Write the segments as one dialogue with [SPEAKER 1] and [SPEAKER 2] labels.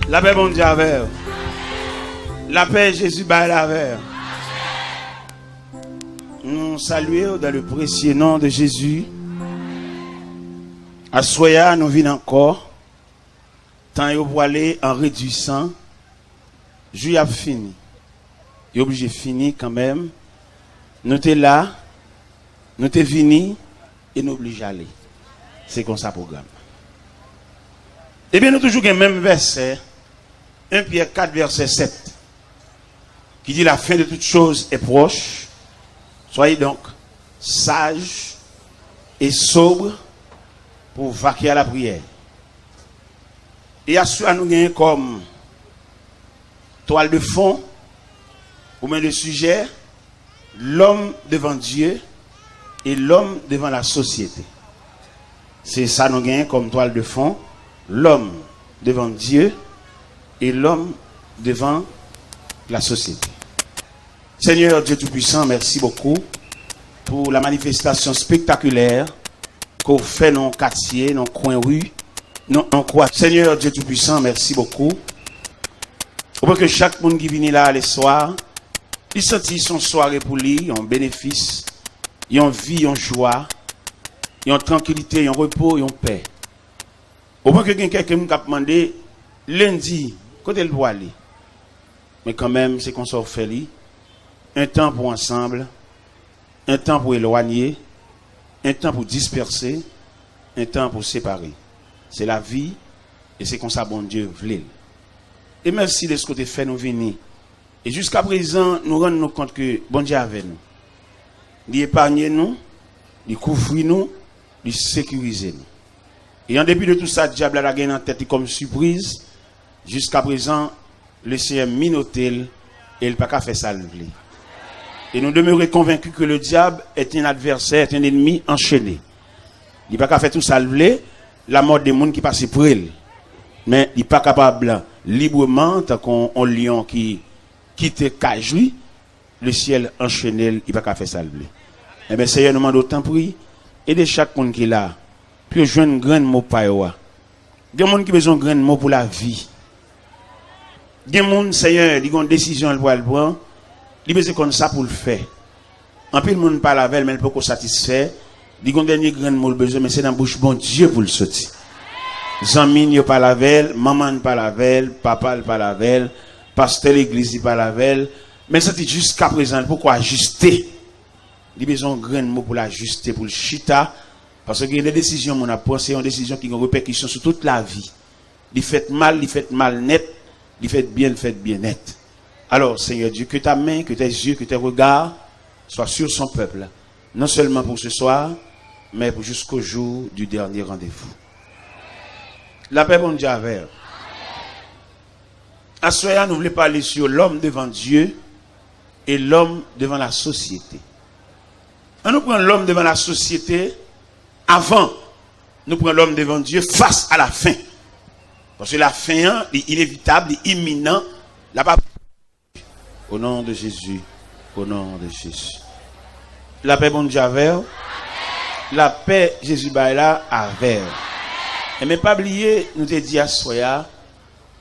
[SPEAKER 1] La paix bon Dieu avec. La paix Jésus baille avec. Nous saluons dans le précieux nom de Jésus. À Soya, nous venons encore. Tant que vous aller en réduisant, je a fini. Et obligé de finir quand même. Nous sommes là, nous sommes venus et nous obligés d'aller. C'est comme ça le programme. Eh bien, nous toujours le même verset, 1 Pierre 4, verset 7, qui dit la fin de toutes choses est proche. Soyez donc sages et sobres pour vaquer à la prière. Et à cela, nous gagnons comme toile de fond, ou même le sujet, l'homme devant Dieu et l'homme devant la société. C'est ça nous gagnons comme toile de fond, l'homme devant Dieu et l'homme devant la société. Seigneur Dieu Tout-Puissant, merci beaucoup pour la manifestation spectaculaire qu'on fait dans nos quartiers, dans nos coins rue, dans nos croix. Seigneur Dieu Tout-Puissant, merci beaucoup. Pour que chaque monde qui vient là le soir, il sentit son soirée pour lui, un bénéfice, une vie, une joie, une tranquillité, un repos, une paix. Au point que quelqu'un m'a demandé lundi, côté le doit aller. Mais quand même, c'est qu'on s'en fait lui. Un temps pour ensemble, un temps pour éloigner, un temps pour disperser, un temps pour séparer. C'est la vie et c'est comme ça bon Dieu voulait. Et merci de ce que tu fait nous venir. Et jusqu'à présent, nous rendons compte que bon Dieu est avec nous. Il épargne nous, il couvre nous, il sécurise nous. Et en dépit de tout ça, le diable a gagné en tête comme surprise. Jusqu'à présent, le Seigneur minotel et il n'a pas qu'à faire ça. Et nous demeurons convaincus que le diable est un adversaire, est un ennemi enchaîné. Il n'a pas qu'à faire tout ça. La mort des gens qui passent pour elle. Mais il n'est pas capable librement, tant qu'on lion qui quitte cage lui, le ciel enchaîné, il n'a pas qu'à faire ça. Eh bien, Seigneur nous demande autant pris, et de chaque monde qui est là, puis je un grand mot pour eux. Il y a des gens qui ont besoin de grand mot pour la vie. Il y a des gens, Seigneur, qui ont une décision à le prendre, ils ont besoin comme ça pour le faire. En plus, le monde parle avec elle, mais elle peut pas satisfaire. Ils ont un dernier grand mot besoin, mais c'est dans la bouche bon Dieu pour le sortir. Zamine, il parle avec elle, maman parle avec elle, papa parle avec elle, pasteur l'église il parle avec elle. Mais ça dit jusqu'à présent, pourquoi ajuster? Il a besoin de grand mot pour l'ajuster, pour le chita. Parce que les décisions qu'on a prises, c'est une décision qui a une répercussion sur toute la vie. Il fait mal net. Il fait bien net. Alors, Seigneur Dieu, que ta main, que tes yeux, que tes regards soient sur son peuple. Non seulement pour ce soir, mais pour jusqu'au jour du dernier rendez-vous. La paix, bon Dieu, avec. À ce moment-là, nous voulons parler sur l'homme devant Dieu et l'homme devant la société. On nous prend l'homme devant la société avant, nous prenons l'homme devant Dieu face à la fin. Parce que la fin est inévitable, est imminent. Là-bas. Au nom de Jésus. Au nom de Jésus. La paix, bon Dieu, avec. La paix, Jésus, là, avec. Et mais pas oublier, nous te dit à Soya,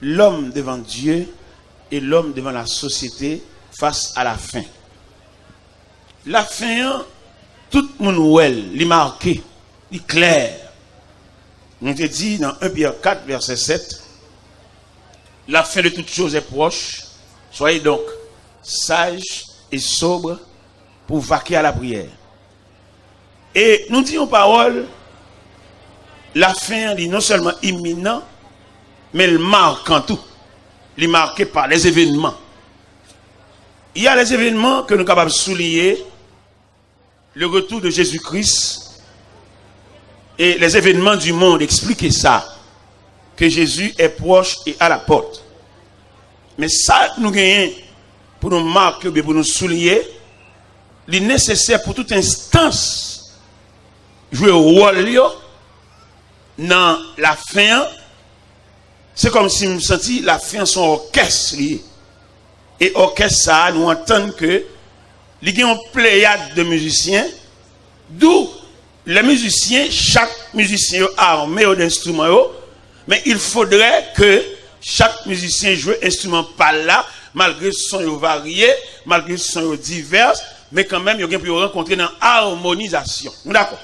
[SPEAKER 1] l'homme devant Dieu et l'homme devant la société face à la fin. La fin, tout le monde est marqué, il est clair. Nous te dit dans 1 Pierre 4, verset 7, la fin de toutes choses est proche. Soyez donc sages et sobres pour vaquer à la prière. Et nous disons parole, la fin est non seulement imminent, mais elle marque en tout. Elle est marquée par les événements. Il y a les événements que nous sommes capables de souligner. Le retour de Jésus-Christ et les événements du monde expliquent ça. Que Jésus est proche et à la porte. Mais ça, nous gagnons pour nous marquer, pour nous souligner, il est nécessaire pour toute instance jouer au rôle dans la fin. C'est comme si nous sentions la fin son orchestre. Et orchestre, ça, nous entendons que il y a une pléiade de musiciens, d'où les musiciens, chaque musicien armé d'instruments, mais il faudrait que Chaque musicien joue instrument par là, malgré son varié, malgré son divers, mais quand même, il y a pour rencontrer dans harmonisation. D'accord?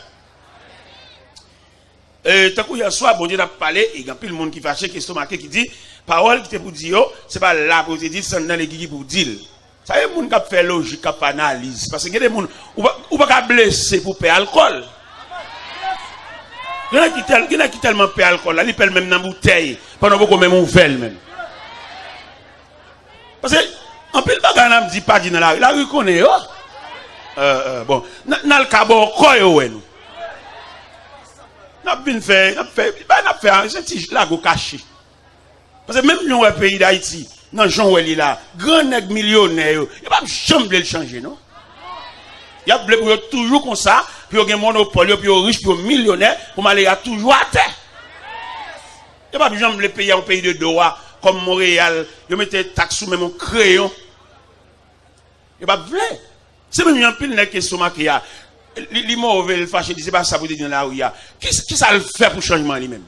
[SPEAKER 1] Tant qu'il y a soit, bon Dieu a parlé, il y a plus de monde qui fâché, qui est qui dit, parole qui te pour dire, c'est pas là pour te dire, c'est dans les guillemets pour dire. Ça y est, moun qui fait logique, qui fait analyse. Parce qu'il y a des gens, ou pas blesser pour payer alcool. Il y en a qui tellement paient alcool, là, ils paient même dans la bouteille, pendant qu'on même ouvert même. Parce que, en plus, le bagage, ne dit pas dans la rue connaît, bon, dans le cabot, quoi, nous? N'a fait, c'est petit lago caché. Parce que même nous, le pays d'Haïti, dans Jean-Oueli là, grand nèg millionnaire, il va jamais le changer, non? Il y a toujours comme ça, puis il y a un monopole, puis il y a riche, puis il y a millionnaire, pour m'aller à toujours à terre. Il n'y a pas jamais le pays en pays de droit, comme Montréal, il mettait taxe sous même un crayon. Il n'y a pas vrai. C'est même un pile nèg qui est qui a. Les mauvais, le fâché, c'est pas ça pour dire dans la rue. Qui ça le fait pour le changement lui-même?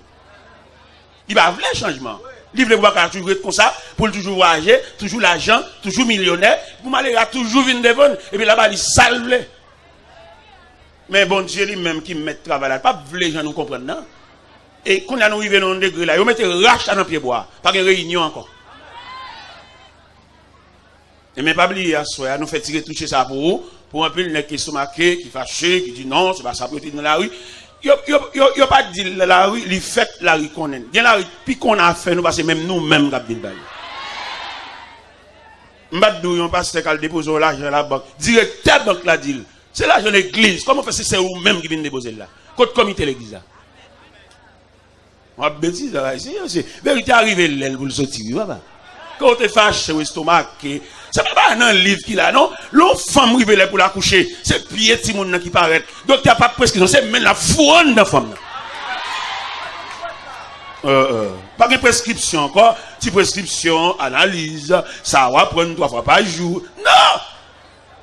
[SPEAKER 1] Il va vrai changement. Il veut pas toujours être comme ça, pour toujours voyager, toujours l'argent, toujours millionnaire, pour m'aller à toujours venir devant, et puis là-bas, il salve. Mais bon Dieu lui-même qui met le travail là, pas les gens nous comprennent, non? Et quand on arrive dans un degré là, ils mettent rachat dans le pied bois, pas de réunion encore. Et mais pas oublier, nous fait tirer toucher ça pour vous. Pour un peu le qui est stomaqué, qui est fâché, qui dit non, c'est pas ça pour être dans la rue. Il n'y a pas dit la rue, il fait la rue qu'on aime. Il y a la rue, puis qu'on a fait, nous, parce que même nous-mêmes, nous avons dit. Nous avons pas qu'à déposer l'argent à la banque. Directeur banque l'a dit. C'est l'argent de l'église. Comment fait c'est vous-même qui venez déposer là? Côté comité l'église là. On a bêtise là. C'est vérité arrivé l'aile pour le sortir. Quand tu es fâché au estomac, c'est pas un livre qu'il a, non? L'autre femme rive pour la coucher, c'est pied de monde qui paraît. Donc il n'y a pas de prescription, c'est même la fouronne de la femme. Pas de prescription encore, si prescription, analyse, ça va prendre 3 fois par jour. Non!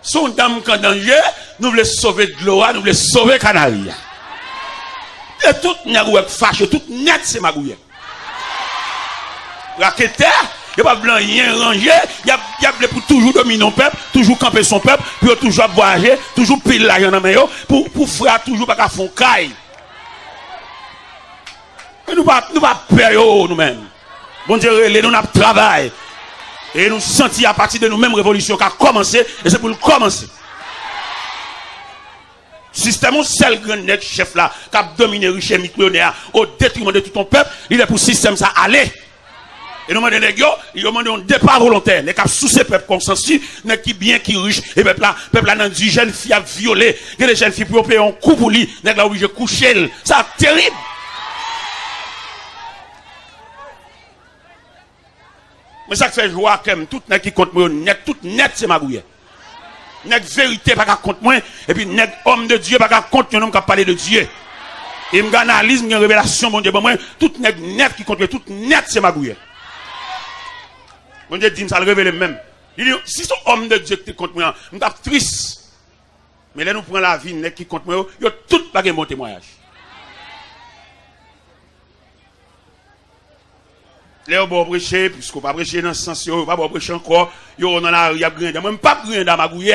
[SPEAKER 1] Son dame en danger, nous voulons sauver de l'eau, nous voulons sauver Canarie. Et tout n'est fâché, tout net c'est magouille. Raqueteur, il n'y a pas blanc, rien rangé, il y a pour toujours dominer son peuple, toujours camper son peuple, puis toujours voyager, toujours pile l'argent dans la main, pour faire toujours pas qu'à fond caille. Et nous pas peur nous-mêmes. Bon Dieu, nous avons travail. Et nous sentis à partir de nous-mêmes révolution qui a commencé, et c'est pour le commencer. Système, seul grand net chef là, qui a dominé riche et millionnaire au détriment de tout ton peuple, il est pour le système ça aller. Et nous demandons un départ volontaire. Les cas sous ces peuples consensus, qui bien, qui riche, et peuple là, dans une jeune fille à violer, que les jeunes filles pour payer un coup pour lui, n'est là où je couche, ça terrible. Mais ça fait joie quand même, tout n'est qui compte moi, net, tout net c'est ma bouille. N'est vérité pas qu'à compte moi, et puis n'est homme de Dieu pas qu'à compte un homme qui a parlé de Dieu. Et m'analyse, une révélation, mon Dieu, bon moi, tout n'est net qui compte, tout net c'est ma bouille. Mon Dieu dit, ça le révèle même. Il dit, si son homme de Dieu qui compte moi, je suis triste. Mais là, nous prenons la vie, qui compte moi, il y a tout pas mon témoignage. Là, on va prêcher, puisqu'on va prêcher dans ce sens, on va prêcher encore, il y a dans la rue, il y a rien, même pas rien dans ma bouille.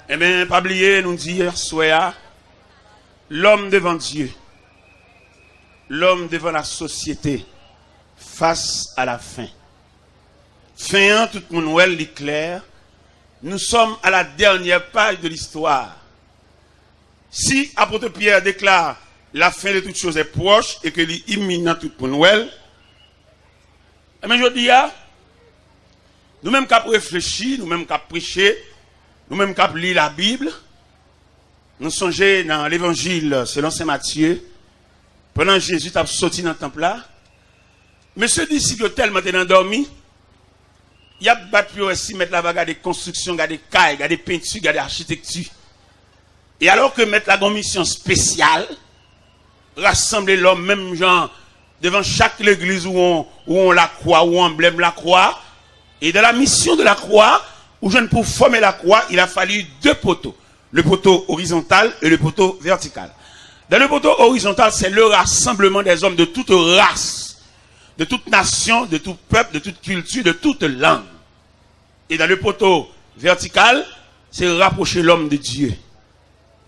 [SPEAKER 1] Eh bien, pas oublier, nous dit hier soir, l'homme devant Dieu. L'homme devant la société face à la fin. Fin, tout le monde est clair. Nous sommes à la dernière page de l'histoire. Si apôtre Pierre déclare la fin de toutes choses est proche et que l'est imminent tout le monde, mais je dis, nous-mêmes qui avons réfléchi, nous-mêmes qui avons prêché, nous-mêmes qui avons lu la Bible, nous songeons dans l'évangile selon Saint Matthieu. Pendant que Jésus a sorti dans le temple là, mais ce disciple tellement endormi, il a battu aussi mettre la vague des constructions, des cailles, des peintures, des architectures. Et alors que mettre la mission spéciale, rassembler l'homme même genre devant chaque église où on la croix, où on emblème la croix, et dans la mission de la croix, où je ne peux former la croix, il a fallu 2 poteaux, le poteau horizontal et le poteau vertical. Dans le poteau horizontal, c'est le rassemblement des hommes de toute race, de toute nation, de tout peuple, de toute culture, de toute langue. Et dans le poteau vertical, c'est rapprocher l'homme de Dieu.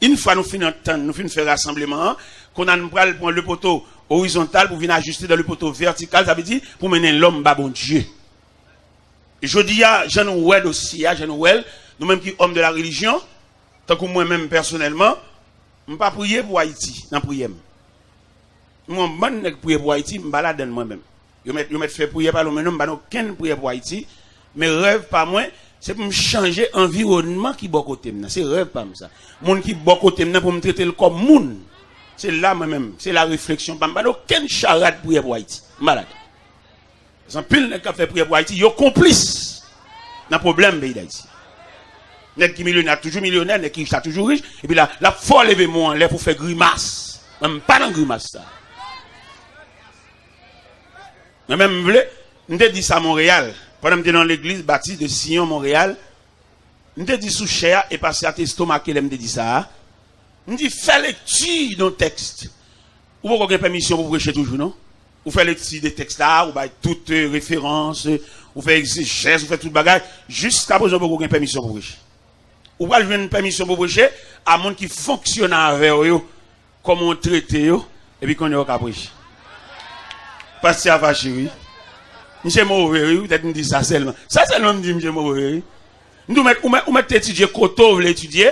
[SPEAKER 1] Une fois nous finissons d'entendre, nous finissons de faire rassemblement, qu'on a nous prendre le poteau horizontal pour venir ajuster dans le poteau vertical, ça veut dire pour mener l'homme à bon Dieu. Et je dis à Jean-Noël aussi, à Jean-Noël, nous-mêmes qui sommes hommes de la religion, tant que moi-même personnellement, je ne pas prier pour Haïti, dans la prière. Moi, je ne pas prier pour Haïti, je me balade moi-même. Je me fais prier par le même, je ne pas aucune prière pour Haïti. Mes rêves, pas moi, c'est pour me changer l'environnement qui est bon côté. C'est rêve pas ça. Moun qui est bon côté pour me traiter comme moun. C'est là moi-même, c'est la réflexion. Je ne pas aucune charade pour prier pour Haïti. Malade. Sans pile qui fait prier pour Haïti, ils sont complices dans le problème pays d'Haïti. Net qui millionnaire, toujours millionnaire, net qui est toujours riche, et puis là, la folle lever moi en l'air pour faire grimace. Même pas dans grimace ça. Mais même, je te dit ça à Montréal, pendant que j'étais dans l'église baptiste de Sion, Montréal, je te dit sous cher et passé à tes stomacs, je me dit ça. Je dit, fais lecture dans le texte. Ou vous avez permission pour prêcher toujours, non? Vous faites lecture des textes là, vous avez toutes références, vous faites exégèse, vous faites tout le bagage, jusqu'à présent, vous avez permission pour prêcher. Ou pas une permission pour prêcher à monde qui fonctionne avec eux, comment on traite eux, et puis qu'on est au cas prêcher. Parce que c'est fâché, oui. Monsieur mauvais, oui, peut-être nous dit ça seulement. Ça seulement nous dit monsieur mauvais, oui. Nous mettons étudier koto, vous l'étudier,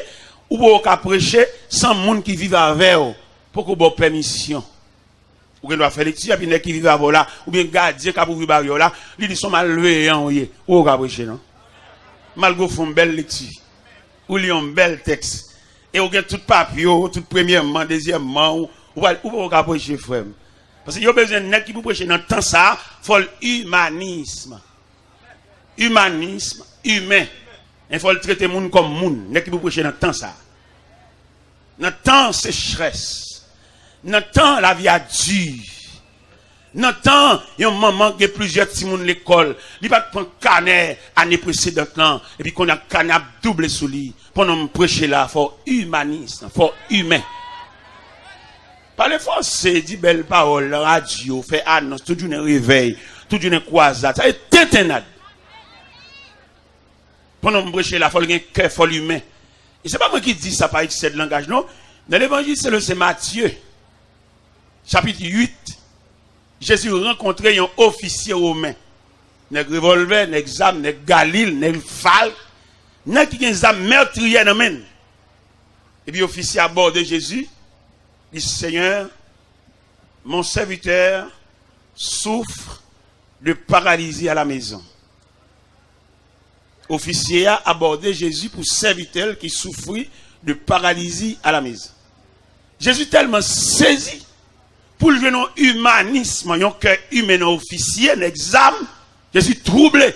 [SPEAKER 1] ou pour qu'on prêcher sans monde qui vit avec eux, pour qu'on ait permission. Ou qu'on doit faire lecture, et puis qui vivent avec là, ou bien gardien qui a pour vivre avec là, ils sont mal levés, ou qu'on prêcher, non? Malgré font une belle lecture. Ou li un bel texte. Et ou gen tout papier, tout premièrement, deuxièmement, ou pas prêcher frère. Parce que y a besoin de net qui pour prêcher dans temps ça, faut l'humanisme. Humanisme, humain. Il faut le traiter moun comme moun, net qui pour prêcher dans temps ça. Dans temps sécheresse. Dans temps la vie a dure. Dans temps, il y a un moment qui a plusieurs petits moun l'école. Il va prendre canet année précédente là, et puis qu'on a canet double sous lui. Pendant me prêcher là, faut humanisme, faut humain. Parlez français, dit belle parole, radio, fait annonce, tout une réveil, tout une croisade, ça est tintinade. Pendant me prêcher là, faut le cœur, faut l'humain. Et c'est pas moi qui dis ça par excès de langage, non. Dans l'évangile, c'est Matthieu, chapitre 8. Jésus rencontrait un officier romain. Nèg revolver, nèg zam, nèg galil, nèg fal. Nèg qui gen zam meurtrier nan men. Et puis officier aborde Jésus. Dit Seigneur, mon serviteur souffre de paralysie à la maison. Officier a abordé Jésus pour serviteur qui souffrit de paralysie à la maison. Jésus tellement saisi pour le non humanisme, un cœur humain officier, un examen, je suis troublé.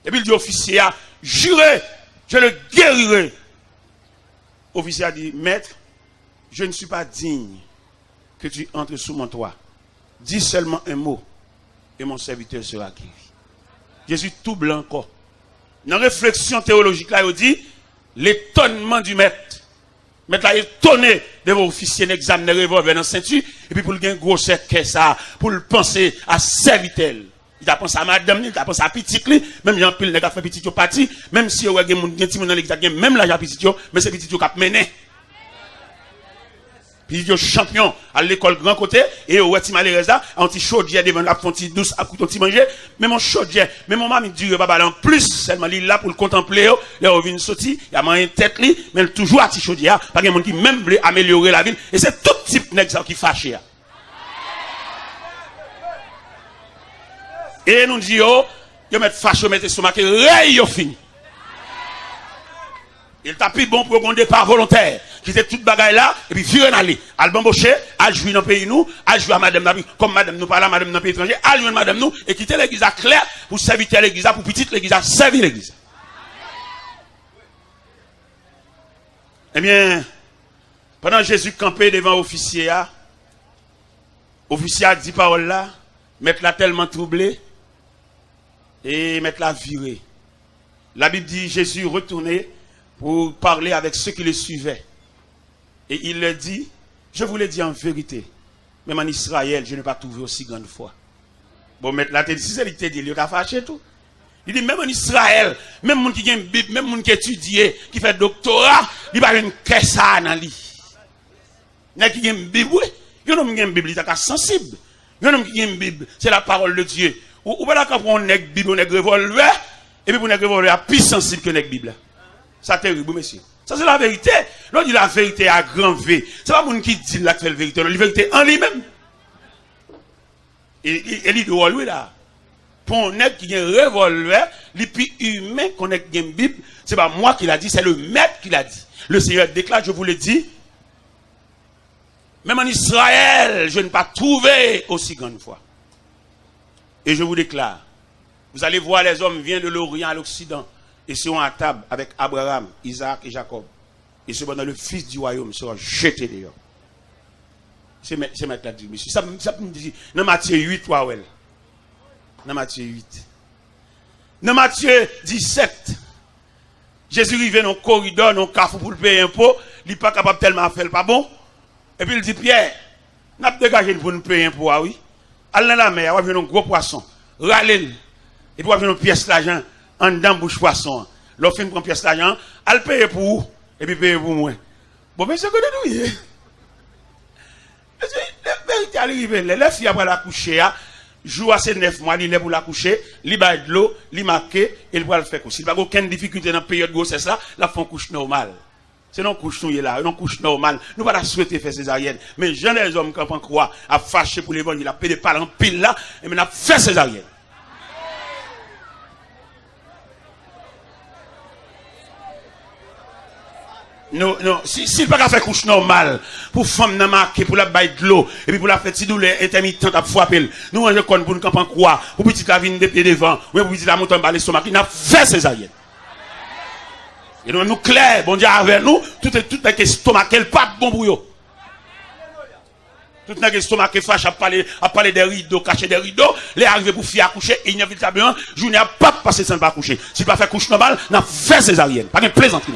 [SPEAKER 1] Et puis il dit officier a juré, je le guérirai. Officier a dit, maître, je ne suis pas digne que tu entres sous mon toit. Dis seulement un mot et mon serviteur sera guéri. Jésus tout blanc encore. Dans la réflexion théologique là, il dit l'étonnement du maître. Maître là étonné de vos officiers d'examen de revolver dans la ceinture et puis pour le gagner gros cercle ça pour le penser à serviteur. Il a pensé à madame, il a pensé à petit li, même Jean Pile n'a fait petit yo parti, même si on a gen ti moun dans l'église même là Jean petit yo, mais c'est petit yo k'ap mené. Puis yo champion à l'école grand côté et au ti malheureusement un petit chaudière devant la fonti douce à couteau ti manger, mais mon chaudière, mais mon maman dit pas en plus seulement il là pour le contempler, il revient sorti, il a mangé tête li, mais toujours à ti chaudière, pas gen monde qui même veut améliorer la ville et c'est tout type nèg qui fâché. Et nous disons, yo met fâché mettre sur marqué ray yo fini. Il t'a pris bon pour un départ volontaire. Qui était toute bagaille là, et puis virer aller. Al bamboché, al jouer dans le pays nous, al jouer à madame Nabi, comme madame nous parle à madame dans le pays étranger, al jouer madame nous, et quitter l'église à clair, pour servir l'église, pour petite l'église, à servir l'église. Eh bien, pendant Jésus campé devant l'officier, l'officier a dit parole là, mettre la tellement troublé, et mettre la virée. La Bible dit, Jésus retournait pour parler avec ceux qui le suivaient. Et il leur dit, Je vous l'ai dit en vérité. Même en Israël, je n'ai pas trouvé aussi grande foi. Bon, maintenant, si c'est dit, il a fâché tout. Il dit, même en Israël, même moun qui a une Bible, même moun qui étudie, qui fait doctorat, il n'y a pas une caisse dans lui. Il y a qui a une Bible, il y a une Bible, il est sensible. Il y a une Bible, c'est la parole de Dieu. Ou pas quand on a une Bible, on a un revolver, et puis on a un revolver plus sensible que la Bible. Ça terrible, monsieur. Ça c'est la vérité. L'on dit la vérité à grand V. C'est pas moun qui dit la vérité, la vérité en lui-même. Et il doit lui là. Pour un nègre qui a un revolver, les plus humains qu'on ait une Bible, c'est pas moi qui l'a dit, c'est le maître qui l'a dit. Le Seigneur déclare, je vous le dis, même en Israël, je n'ai pas trouvé aussi grande foi. Et je vous déclare, vous allez voir les hommes viennent de l'Orient à l'Occident, et seront à table avec Abraham, Isaac et Jacob. Et cependant, le fils du royaume sera jeté dehors. C'est mettre la dit, monsieur. Ça me dit, dans Matthieu 8, ouais. Dans Matthieu 8. Dans Matthieu 17, Jésus arrive dans le corridor, dans le carrefour pour le payer un pot. Il n'est pas capable tellement de faire, pas bon. Et puis il dit, Pierre, n'a pas dégagé pour nous payer un pot, oui. Allez dans la mer, on va venir un gros poisson. Râlez. Et puis on va venir une pièce d'argent en dedans bouche poisson. L'offre une pièce d'argent, elle paye pour vous, et puis paye pour moi. Bon, mais c'est que de nous, la vérité arrive, les filles après la coucher, joue à ces 9 mois, il est pour la coucher, il bat de l'eau, il marque, et il va le faire coucher. Il n'y a aucune difficulté dans la période de grossesse là, la font couche normale. C'est non couche nous là, non couche normale. Nous pas la souhaiter faire césarienne, mais j'en ai des hommes qui en croient, à fâcher pour l'évangile, à payer des parents pile là, et maintenant fait césarienne. Non, s'il pas qu'à faire couche normale, pour femme n'a marqué, pour la baille de l'eau, et puis pour la faire si douleur intermittente à frapper, nous on compte pour nous camper en croix, pour petit la vigne des pieds devant, ou pour petit la montagne par l'estomac, il n'a fait césarienne. Et nous clair, bon Dieu avec nous, tout est estomac, quel pas bon pour eux. Tout est estomac qui fâche à parler des rideaux, cacher des rideaux, les arriver pour fier à coucher, et inévitablement, journée à pas passer sans pas coucher. S'il pas faire couche normale, n'a fait césarienne. Pas de plaisanterie.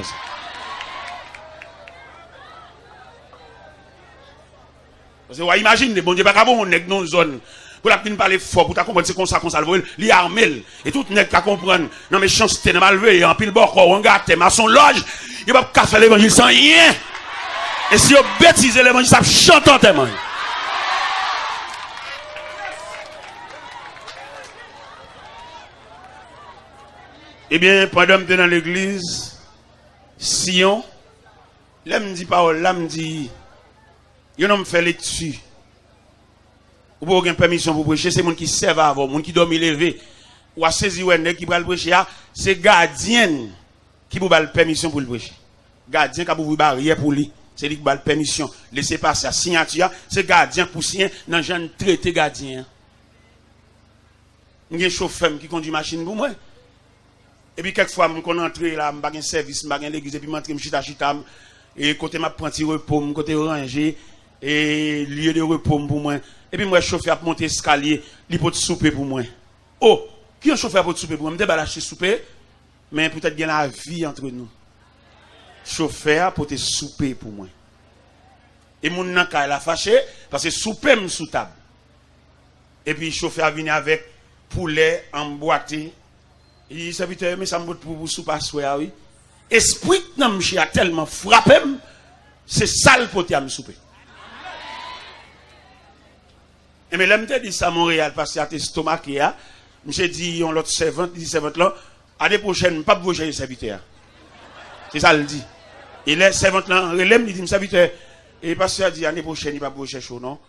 [SPEAKER 1] Parce que, imagine, bon Dieu, pas bon, on est dans une zone. Pour la peine parler fort, pour ta comprendre, c'est comme ça qu'on s'alvoie, li armel. Et tout n'est qu'à comprendre, non, mais méchanceté, dans malveillé, en pile bord, on gâte, maçon loge, il va pas faire l'évangile sans rien. Et si on bêtise l'évangile, ça chante en témoin. Eh bien, pendant que je suis dans l'église, Sion, là, me dit parole, là, me dit, il y a un homme fait les dessus. Ou pas aucune permission pour prêcher, c'est les gens qui servent avant, les gens qui dorment levé. Ou à saisir qui va le prêcher, c'est gardien qui vous donne la permission pour le prêcher. Gardien qui vous barrière pour lui. C'est lui qui vous donne la permission. Laissez passer la signature, c'est gardien pour signer dans le genre de traité gardien. Il y a un chauffeur qui conduit machine pour moi. Et puis quelquefois, je suis entré là, je suis un service, je suis l'église, et puis je suis chita, et côté ma prenti repos, côté ranger, et lieu de repos pour moi. Et puis moi, chauffeur a monté escalier, il peut souper pour moi. Oh, qui est un chauffeur pour souper pour moi? Je vais acheter souper, mais peut-être qu'il y a la vie entre nous. Chauffeur pour te souper pour moi. Et mon nanka il a fâché, parce que souper me sous table. Et puis chauffeur vient avec poulet emboîté. Il dit, serviteur, mais ça me pour vous souper à soir, oui. Esprit n'a a tellement frappé, c'est sale pour te me souper. Et mais là, je dit ça à Montréal, parce que à tes stomac, je dit, on l'autre servante, il dit servante là, l'année prochaine, pas pour vous serviteur. C'est ça, il dit. Et les servantes là, relève, il dit, serviteur, et le pasteur a dit, l'année prochaine, il va pas vous chercher, non?